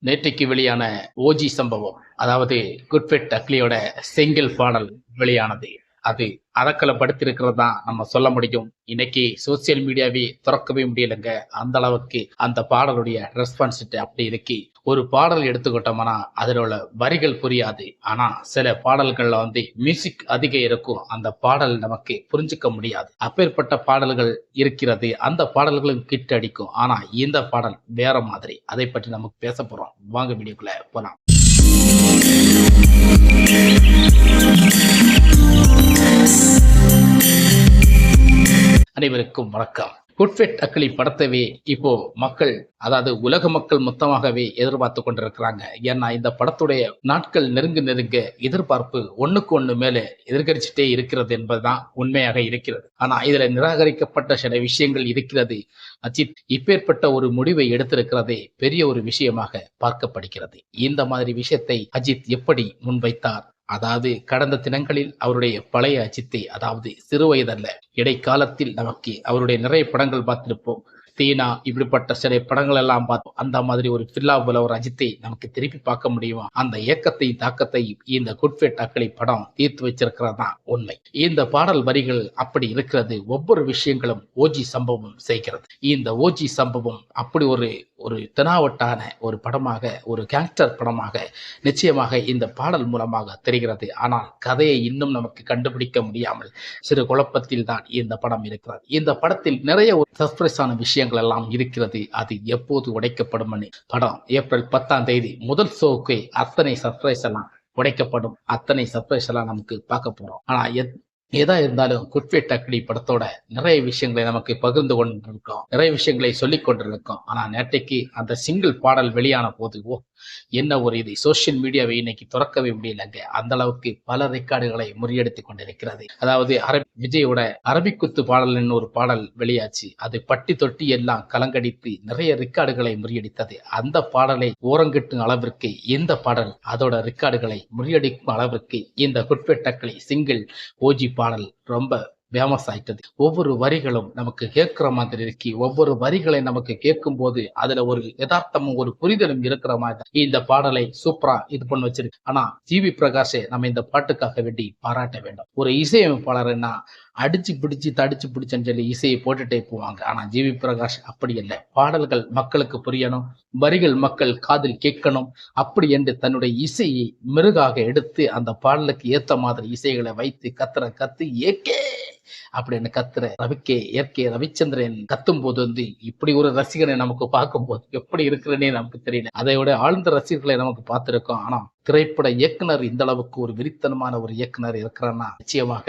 நேற்றைக்கு வெளியான ஓஜி சம்பவம், அதாவது குட்ஃபெட் அக்லியோட சிங்கிள் பாடல் வெளியானது. அது அரக்கலப்படுத்திருக்கிறது தான் நம்ம சொல்ல முடியும். இன்னைக்கு சோசியல் மீடியாவே திறக்கவே முடியலைங்க. அந்த அளவுக்கு அந்த பாடலுடைய ரெஸ்பான்சிட்டி அப்படி இருக்கு. ஒரு பாடல் எடுத்துக்கிட்டோம்னா அதில் உள்ள வரிகள் புரியாது. ஆனா சில பாடல்கள்ல மியூசிக் அதிகம் இருக்கும். அந்த பாடல் நமக்கு புரிஞ்சுக்க முடியாது. அப்பேற்பட்ட பாடல்கள் இருக்கிறது. அந்த பாடல்களும் கிட் அடிக்கும். ஆனா இந்த பாடல் வேற மாதிரி. அதை பற்றி நமக்கு பேச போறோம். வாங்க வீடியோக்குள்ள போலாம். அனைவருக்கும் வணக்கம். குட்ஃபெட் அக்லி படத்தவே இப்போ மக்கள், அதாவது உலக மக்கள் மொத்தமாகவே எதிர்பார்த்து கொண்டிருக்கிறாங்க. ஏன்னா இந்த படத்துடைய நாட்கள் நெருங்க எதிர்பார்ப்பு ஒண்ணுக்கு ஒண்ணு மேல எதிர்கரிச்சுட்டே இருக்கிறது என்பதுதான் உண்மையாக இருக்கிறது. ஆனா இதுல நிராகரிக்கப்பட்ட சில விஷயங்கள் இருக்கிறது. அஜித் இப்பேற்பட்ட ஒரு முடிவை எடுத்திருக்கிறதே பெரிய ஒரு விஷயமாக பார்க்கப்படுகிறது. இந்த மாதிரி விஷயத்தை அஜித் எப்படி முன்வைத்தார்? அதாவது கடந்த தினங்களில் அவருடைய பழைய அஜித்தை, அதாவது சிறு வயதல்ல, இடைக்காலத்தில் நமக்கு அவருடைய நிறைய படங்கள் பார்த்திருப்போம். தீனா, இப்படிப்பட்ட சில படங்கள் எல்லாம் பார்த்தோம். அந்த மாதிரி ஒரு ஃபில்லாபுல ஒரு அஜித்தை நமக்கு திருப்பி பார்க்க முடியுமா? அந்த ஏக்கத்தை தாக்கத்தை இந்த குட்ஃபெட் அக்லி படம் தீர்த்து வச்சிருக்கிறது தான் உண்மை. இந்த பாடல் வரிகள் அப்படி இருக்கிறது. ஒவ்வொரு விஷயங்களும் ஓஜி சம்பவம் செய்கிறது. இந்த ஓஜி சம்பவம் அப்படி ஒரு தெனாவட்டான ஒரு படமாக, ஒரு கேங்ஸ்டர் படமாக நிச்சயமாக இந்த பாடல் மூலமாக தெரிகிறது. ஆனால் கதையை இன்னும் நமக்கு கண்டுபிடிக்க முடியாமல் சிறு குழப்பத்தில் தான் இந்த படம் இருக்கிறது. இந்த படத்தில் நிறைய ஒரு சர்ப்ரைஸான விஷயங்கள் எல்லாம் இருக்கிறது. அது எப்போது உடைக்கப்படும்? படம் ஏப்ரல் 10ஆம் தேதி முதல் ஷோக்கு அத்தனை சர்ப்ரைஸ் எல்லாம் உடைக்கப்படும். அத்தனை சர்ப்ரைஸ் எல்லாம் நமக்கு பார்க்க போறோம். ஆனா ஏதா இருந்தாலும் குட்ஃபெட் அக்லி படத்தோட நிறைய விஷயங்களை நமக்கு பகிர்ந்து கொண்டிருக்கோம், நிறைய விஷயங்களை சொல்லிக் கொண்டிருக்கோம். ஆனா நேற்றைக்கு அந்த சிங்கிள் பாடல் வெளியான போது என்ன ஒரு இது, சோசியல் மீடியாவை இன்னைக்கு திறக்கவே முடியலங்க. அந்த அளவுக்கு பல ரெக்கார்டுகளை முறியடித்து கொண்டிருக்கிறது. அதாவது விஜயோட அரபிக்குத்து பாடல் ஒரு பாடல் வெளியாச்சு. அது பட்டி தொட்டி எல்லாம் கலங்கடித்து நிறைய ரெக்கார்டுகளை முறியடித்தது. அந்த பாடலை ஓரங்கட்டும் அளவிற்கு இந்த பாடல் அதோட ரெக்கார்டுகளை முறியடிக்கும் அளவிற்கு இந்த குட்ஃபெட் அக்லி சிங்கிள் ஓஜி பாடல் ரொம்ப ஃபேமஸ் ஆயிட்டது. ஒவ்வொரு வரிகளும் நமக்கு கேட்கிற மாதிரி இருக்கு. ஒவ்வொரு வரிகளை நமக்கு கேட்கும் போது அதுல ஒரு யதார்த்தமும் ஒரு புரிதலும் இருக்கிற மாதிரி இந்த பாடலை சூப்பரா இது பண்ணி வச்சிருக்கு. ஆனா ஜிவி பிரகாஷை நம்ம இந்த பாட்டுக்காக வேண்டி பாராட்ட வேண்டும். ஒரு இசையமைப்பாளர்னா அடிச்சு பிடிச்சு தடிச்சு பிடிச்சன்னு சொல்லி இசையை போட்டுட்டே போவாங்க. ஆனா ஜிவி பிரகாஷ் அப்படி இல்லை. பாடல்கள் மக்களுக்கு புரியணும், வரிகள் மக்கள் காதில் கேட்கணும், அப்படி என்று தன்னுடைய இசையை மெருகாக எடுத்து அந்த பாடலுக்கு ஏத்த மாதிரி இசைகளை வைத்து கத்து ஏக்கே அப்படின்னு கத்துற ரவிச்சந்திரன் கத்தும் போது இப்படி ஒரு ரசிகனை நமக்கு பார்க்கும் போது எப்படி இருக்கிறனே நமக்கு தெரியல. அதையோட ஆழ்ந்த ரசிகர்களை நமக்கு பார்த்திருக்கோம். ஆனா திரைப்பட இயக்குனர் இந்த அளவுக்கு ஒரு விரித்தனமான ஒரு இயக்குனர் இருக்கிறன்னா நிச்சயமாக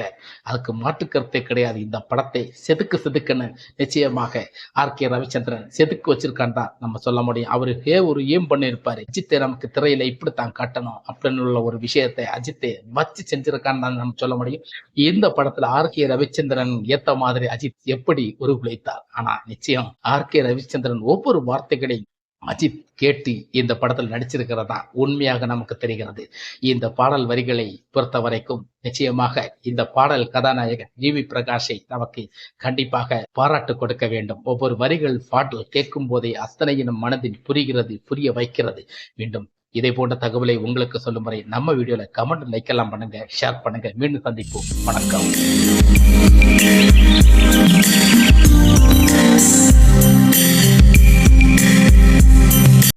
அதுக்கு மாற்றுக்கருத்தே கிடையாது. இந்த படத்தை செதுக்குன்னு நிச்சயமாக ஆர்.கே. ரவிச்சந்திரன் செதுக்கு வச்சிருக்கான் தான் நம்ம சொல்ல முடியும். அவரு ஒரு ஏம் பண்ணியிருப்பாரு, அஜித்தை நமக்கு திரையில இப்படித்தான் காட்டணும் அப்படின்னு உள்ள ஒரு விஷயத்தை அஜித்தை வச்சு செஞ்சிருக்கான்னு தான் நம்ம சொல்ல முடியும். இந்த படத்துல ஆர்.கே. ரவிச்சந்திரன் ஏத்த மாதிரி அஜித் எப்படி உருகுலைத்தார். ஆனா நிச்சயம் ஆர்.கே. ரவிச்சந்திரன் ஒவ்வொரு வார்த்தைகளையும் அஜித் கேட்டு இந்த படத்தில் நடிச்சிருக்கிறதா உண்மையாக நமக்கு தெரிகிறது. இந்த பாடல் வரிகளை பொறுத்த வரைக்கும் நிச்சயமாக இந்த பாடல் கதாநாயகன் ஜிவி பிரகாஷை நமக்கு கண்டிப்பாக பாராட்டு கொடுக்க வேண்டும். ஒவ்வொரு வரிகள் பாடல் கேட்கும் போதே அத்தனையும் மனதில் புரிய வைக்கிறது. மீண்டும் இதே போன்ற தகவலை உங்களுக்கு சொல்லும் வரை நம்ம வீடியோல கமெண்ட், லைக் எல்லாம் பண்ணுங்க, ஷேர் பண்ணுங்க. மீண்டும் சந்திப்போம். வணக்கம்.